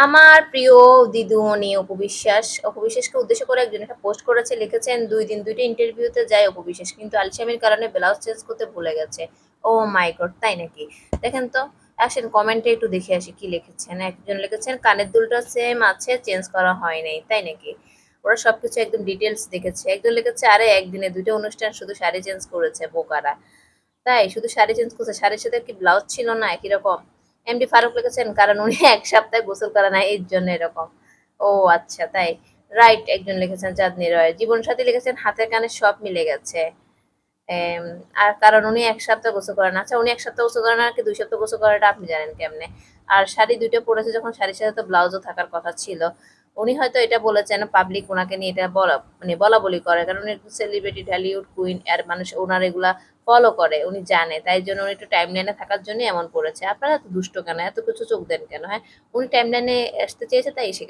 আমার প্রিয় দিদিমণি অপু বিশ্বাস। অপু বিশ্বাসকে উদ্দেশ্য করে একজন একটা পোস্ট করেছে, লিখেছেন ২ দিন ২ টা ইন্টারভিউতে যায় অপু বিশ্বাস। কিন্তু আলসেমির কারণে ব্লাউজ চেঞ্জ করতে ভুলে গেছে। ওহ মাই গড! তাই নাকি? দেখেন তো, আসেন কমেন্টে একটু দেখে আসি কি লিখেছেন। একজন লিখেছেন, "কানের দুলটা সেম আছে, চেঞ্জ করা হয় নাই।" তাই নাকি? ওরা সবকিছু একদম ডিটেইলস লিখেছে। একজন লিখেছে, "আরে একদিনে ২ টা অনুষ্ঠান শুধু শাড়ি চেঞ্জ করেছে বোকারা।" তাই? শুধু শাড়ি চেঞ্জ করছে। শাড়ির সাথে কি ব্লাউজ ছিল না একই রকম? এমডি ফারুক লিখেছেন, "কারণ উনি ১ সপ্তাহে গোসল করে না এর জন্য এরকম।" ও আচ্ছা তাই। রাইট একজন লিখেছেন চাঁদনী রয়। জীবনসাথী লিখেছেন, "হাতে কানে সব মিলে গেছে।" এম আর কারণ উনি ১ সপ্তাহ গোসল করেন। আচ্ছা উনি ১ সপ্তাহ গোসল করেন না কি ২ সপ্তাহ গোসল করাটা আপনি জানেন কেমনে? আর শাড়ি ২ টা পড়েছে যখন শাড়ির সাথে তো ব্লাউজও থাকার কথা ছিল। উনি হয়তো এটা বলেছেন পাবলিক উনাকে নিয়ে এটা বলাবলি করে। কারণ উনি একটু সেলিব্রিটি, ঢালিউড কুইন আর মানুষ উনার এগুলা ফলো করে। উনি জানে। তাই জন্য উনি একটু টাইমলাইনে থাকার জন্যই এমন করেছে। আপনারা এত দুষ্ট কেন? এত কিছু চোখ দেন কেন? হ্যাঁ? উনি টাইমলাইনে আসতে চেয়েছে তাই এসে গেছে।